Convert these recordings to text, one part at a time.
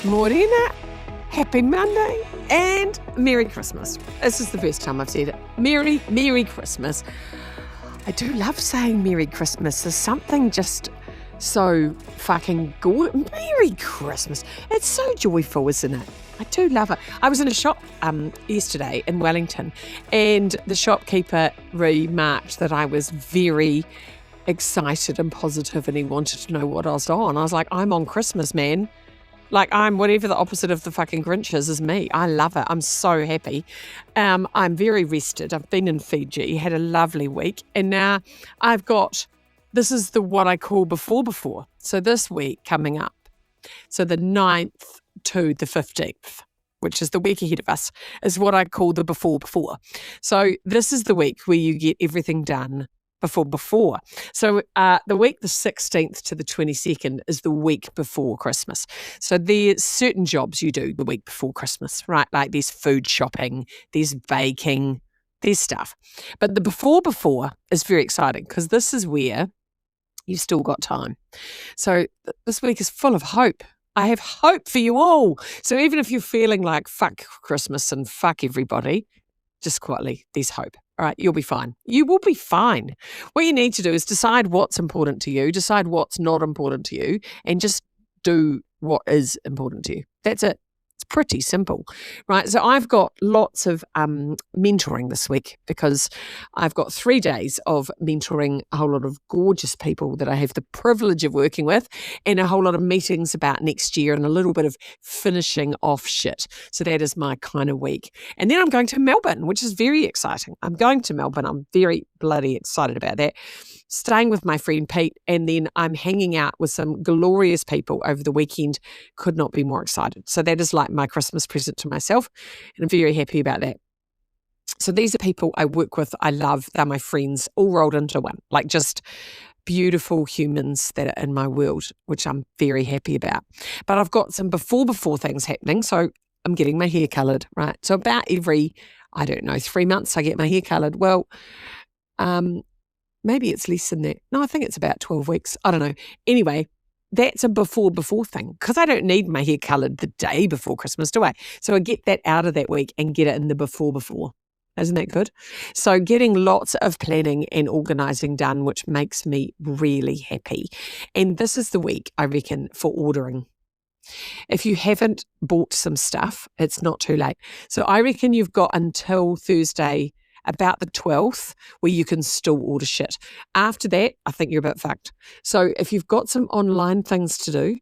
Morena, happy Monday and Merry Christmas. This is the first time I've said it. Merry Christmas. I do love saying Merry Christmas. There's something just so fucking good. Merry Christmas. It's so joyful, isn't it? I do love it. I was in a shop yesterday in Wellington, and the shopkeeper remarked that I was very excited and positive, and he wanted to know what I was on. I was like, I'm on Christmas, man. Like, I'm whatever the opposite of the fucking Grinch is me. I love it. I'm so happy. I'm very rested. I've been in Fiji, had a lovely week, and now I've got, this is what I call before. So this week coming up, so the 9th to the 15th, which is the week ahead of us, is what I call the before. So this is the week where you get everything done before. So the week the 16th to the 22nd is the week before Christmas. So there's certain jobs you do the week before Christmas, right? Like there's food shopping, there's baking, there's stuff. But the before is very exciting because this is where you've still got time. So this week is full of hope. I have hope for you all. So even if you're feeling like fuck Christmas and fuck everybody, just quietly, there's hope. All right, you'll be fine. You will be fine. What you need to do is decide what's important to you, decide what's not important to you, and just do what is important to you. That's it. It's pretty simple, right? So I've got lots of mentoring this week because I've got 3 days of mentoring a whole lot of gorgeous people that I have the privilege of working with, and a whole lot of meetings about next year and a little bit of finishing off shit. So that is my kind of week. And then I'm going to Melbourne, which is very exciting. I'm going to Melbourne. I'm very bloody excited about that. Staying with my friend Pete, and then I'm hanging out with some glorious people over the weekend. Could not be more excited. So that is like my Christmas present to myself, and I'm very happy about that. So these are people I work with, I love, they're my friends, all rolled into one, like just beautiful humans that are in my world, which I'm very happy about. But I've got some before things happening. So I'm getting my hair coloured, right? So about every, 3 months I get my hair coloured. Well, maybe it's less than that. No, I think it's about 12 weeks. I don't know. Anyway, that's a before thing because I don't need my hair coloured the day before Christmas, do I? So I get that out of that week and get it in the before. Isn't that good? So getting lots of planning and organising done, which makes me really happy. And this is the week, I reckon, for ordering. If you haven't bought some stuff, it's not too late. So I reckon you've got until Thursday, about the 12th, where you can still order shit. After that, I think you're a bit fucked. So if you've got some online things to do,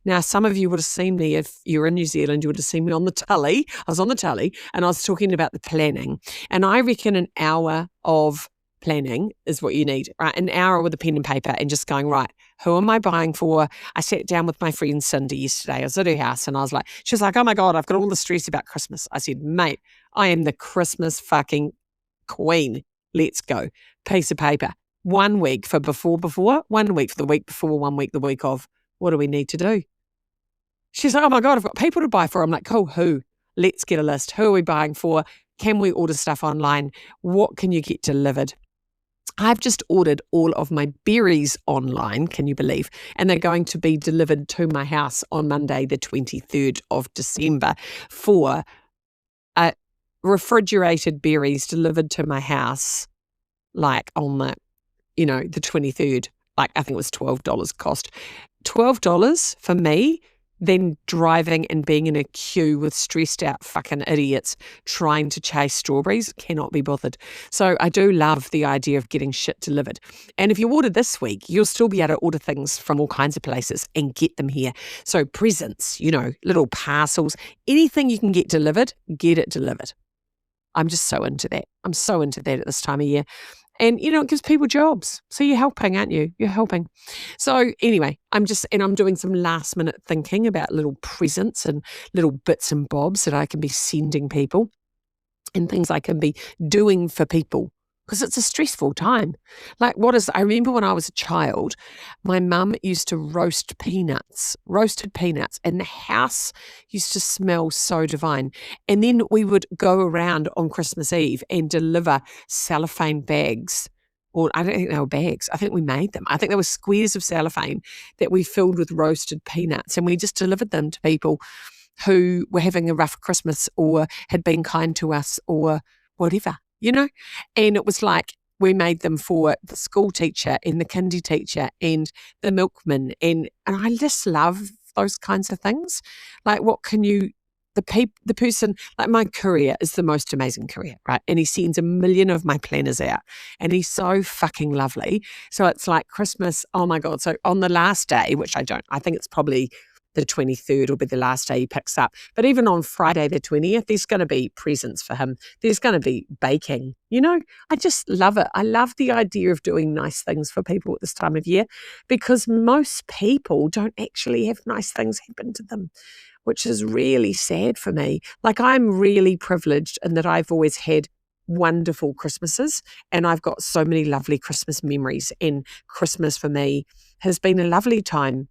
now some of you would have seen me, if you're in New Zealand, you would have seen me on the telly. I was on the telly and I was talking about the planning. And I reckon an hour of planning is what you need, right? An hour with a pen and paper and just going, right, who am I buying for? I sat down with my friend Cindy yesterday. I was at her house and I was like, she was like, oh my God, I've got all the stress about Christmas. I said, mate, I am the Christmas fucking queen. Let's go. Piece of paper. 1 week for before, 1 week for the week before, 1 week the week of. What do we need to do? She's like, oh my God, I've got people to buy for. I'm like, cool, who? Let's get a list. Who are we buying for? Can we order stuff online? What can you get delivered? I've just ordered all of my berries online, can you believe? And they're going to be delivered to my house on Monday, the 23rd of December for refrigerated berries delivered to my house, like on the 23rd, like I think it was $12 cost. $12 for me, then driving and being in a queue with stressed out fucking idiots trying to chase strawberries, cannot be bothered. So I do love the idea of getting shit delivered. And if you order this week, you'll still be able to order things from all kinds of places and get them here. So presents, little parcels, anything you can get delivered, get it delivered. I'm just so into that. I'm so into that at this time of year. And, it gives people jobs. So you're helping, aren't you? You're helping. So anyway, I'm doing some last minute thinking about little presents and little bits and bobs that I can be sending people and things I can be doing for people. Because it's a stressful time. I remember when I was a child, my mum used to roasted peanuts, and the house used to smell so divine. And then we would go around on Christmas Eve and deliver cellophane bags or I don't think they were bags. I think we made them. I think they were squares of cellophane that we filled with roasted peanuts, and we just delivered them to people who were having a rough Christmas or had been kind to us or whatever, And it was like we made them for the school teacher and the kindy teacher and the milkman. And I just love those kinds of things. Like, what can you, the person, like my courier is the most amazing courier, right? And he sends 1,000,000 of my planners out and he's so fucking lovely. So it's like Christmas, oh my God. So on the last day, which I think it's probably the 23rd will be the last day he picks up. But even on Friday the 20th, there's going to be presents for him. There's going to be baking. I just love it. I love the idea of doing nice things for people at this time of year because most people don't actually have nice things happen to them, which is really sad for me. Like, I'm really privileged in that I've always had wonderful Christmases and I've got so many lovely Christmas memories, and Christmas for me has been a lovely time.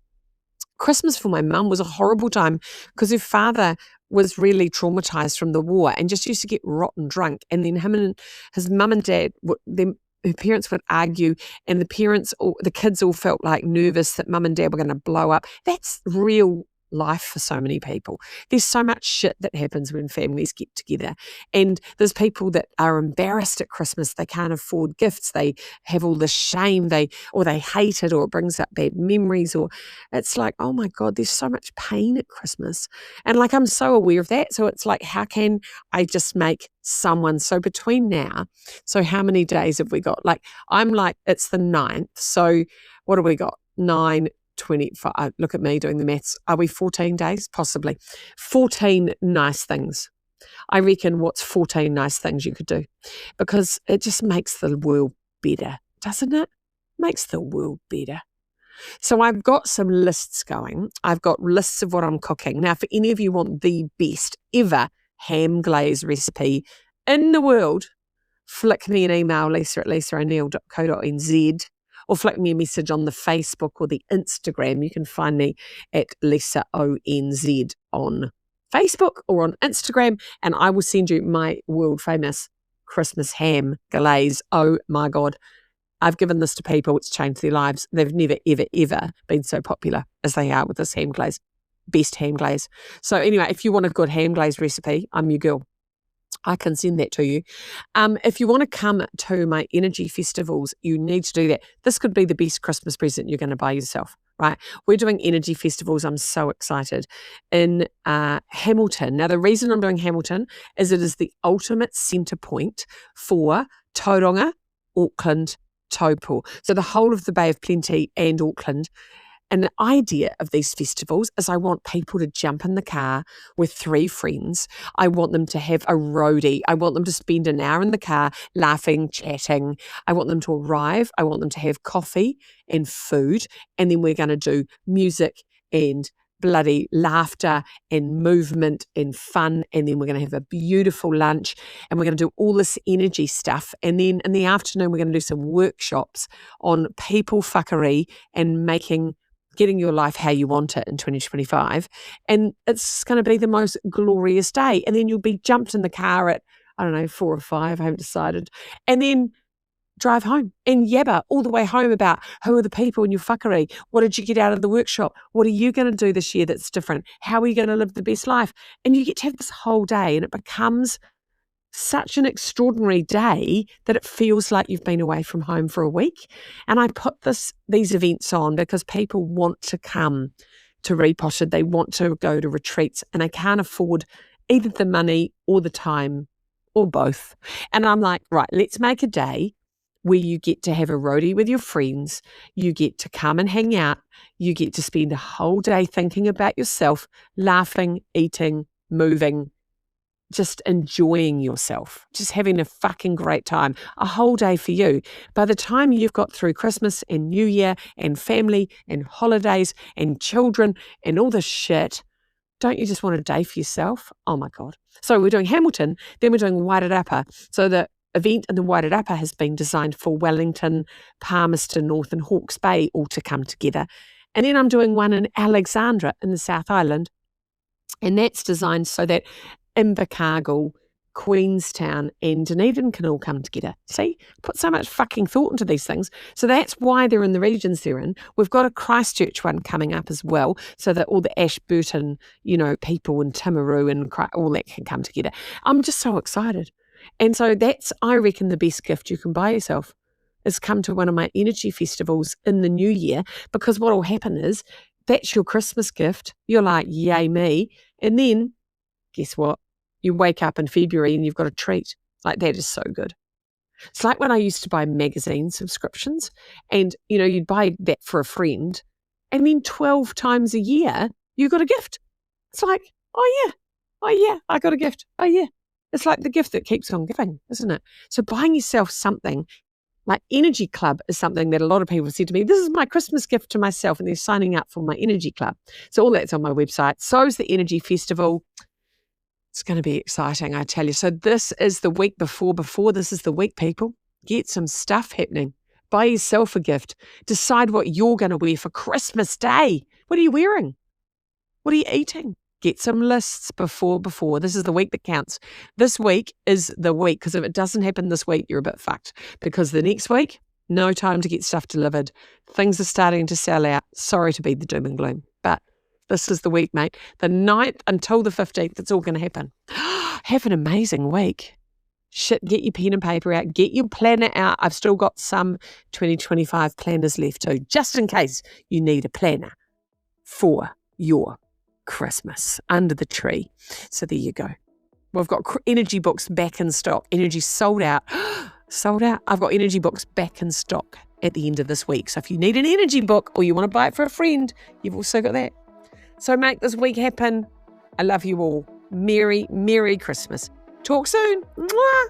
Christmas for my mum was a horrible time because her father was really traumatized from the war and just used to get rotten drunk. And then him and his mum and dad, her parents would argue, and the kids all felt like nervous that mum and dad were going to blow up. That's real life for so many people. There's so much shit that happens when families get together, and there's people that are embarrassed at Christmas. They can't afford gifts. They have all this shame. They hate it, or it brings up bad memories, or it's like, oh my God, there's so much pain at Christmas. And like, I'm so aware of that. So it's like, how can I just make someone, so between now, so how many days have we got? Like, I'm like, it's the 9th. So what have we got? 9, 25. Look at me doing the maths. Are we 14 days? Possibly. 14 nice things. I reckon, what's 14 nice things you could do? Because it just makes the world better, doesn't it? Makes the world better. So I've got some lists going. I've got lists of what I'm cooking. Now, if any of you want the best ever ham glaze recipe in the world, flick me an email, lisa@lisaoneil.co.nz, or flick me a message on the Facebook or the Instagram. You can find me at Lisa ONZ on Facebook or on Instagram, and I will send you my world famous Christmas ham glaze. Oh my God. I've given this to people. It's changed their lives. They've never, ever, ever been so popular as they are with this ham glaze. Best ham glaze. So anyway, if you want a good ham glaze recipe, I'm your girl. I can send that to you. If you want to come to my energy festivals, you need to do that. This could be the best Christmas present you're going to buy yourself, right? We're doing energy festivals. I'm so excited in Hamilton. Now, the reason I'm doing Hamilton is it is the ultimate centre point for Tauranga, Auckland, Taupo. So the whole of the Bay of Plenty and Auckland. And the idea of these festivals is I want people to jump in the car with 3 friends. I want them to have a roadie. I want them to spend an hour in the car laughing, chatting. I want them to arrive. I want them to have coffee and food. And then we're going to do music and bloody laughter and movement and fun. And then we're going to have a beautiful lunch and we're going to do all this energy stuff. And then in the afternoon, we're going to do some workshops on people fuckery and getting your life how you want it in 2025. And it's going to be the most glorious day. And then you'll be jumped in the car at, 4 or 5, I haven't decided. And then drive home and yabba all the way home about who are the people in your fuckery. What did you get out of the workshop? What are you going to do this year that's different? How are you going to live the best life? And you get to have this whole day, and it becomes such an extraordinary day that it feels like you've been away from home for a week. And I put these events on because people want to come to Repotted. They want to go to retreats, and they can't afford either the money or the time or both. And I'm like, right, let's make a day where you get to have a roadie with your friends. You get to come and hang out. You get to spend a whole day thinking about yourself, laughing, eating, moving, just enjoying yourself, just having a fucking great time, a whole day for you. By the time you've got through Christmas and New Year and family and holidays and children and all this shit, don't you just want a day for yourself? Oh my God. So we're doing Hamilton, then we're doing Wairarapa. So the event in the Wairarapa has been designed for Wellington, Palmerston North and Hawke's Bay all to come together. And then I'm doing one in Alexandra in the South Island. And that's designed so that Invercargill, Queenstown, and Dunedin can all come together. See, put so much fucking thought into these things. So that's why they're in the regions they're in. We've got a Christchurch one coming up as well, so that all the Ashburton, people and Timaru and all that can come together. I'm just so excited. And so that's, I reckon, the best gift you can buy yourself is come to one of my energy festivals in the new year, because what will happen is that's your Christmas gift. You're like, yay me. And then guess what? You wake up in February and you've got a treat. Like, that is so good. It's like when I used to buy magazine subscriptions and, you'd buy that for a friend and then 12 times a year you got a gift. It's like, oh yeah, I got a gift. Oh yeah. It's like the gift that keeps on giving, isn't it? So buying yourself something like Energy Club is something that a lot of people said to me, this is my Christmas gift to myself, and they're signing up for my Energy Club. So all that's on my website. So's the Energy Festival. It's going to be exciting, I tell you. So this is the week before. This is the week, people. Get some stuff happening. Buy yourself a gift. Decide what you're going to wear for Christmas Day. What are you wearing? What are you eating? Get some lists before. This is the week that counts. This week is the week, because if it doesn't happen this week, you're a bit fucked. Because the next week, no time to get stuff delivered. Things are starting to sell out. Sorry to be the doom and gloom, but this is the week, mate. The 9th until the 15th, it's all going to happen. Have an amazing week. Shit, get your pen and paper out. Get your planner out. I've still got some 2025 planners left too, just in case you need a planner for your Christmas under the tree. So there you go. We've got energy books back in stock. Energy sold out. Sold out. I've got energy books back in stock at the end of this week. So if you need an energy book or you want to buy it for a friend, you've also got that. So make this week happen. I love you all. Merry, Merry Christmas. Talk soon. Mwah.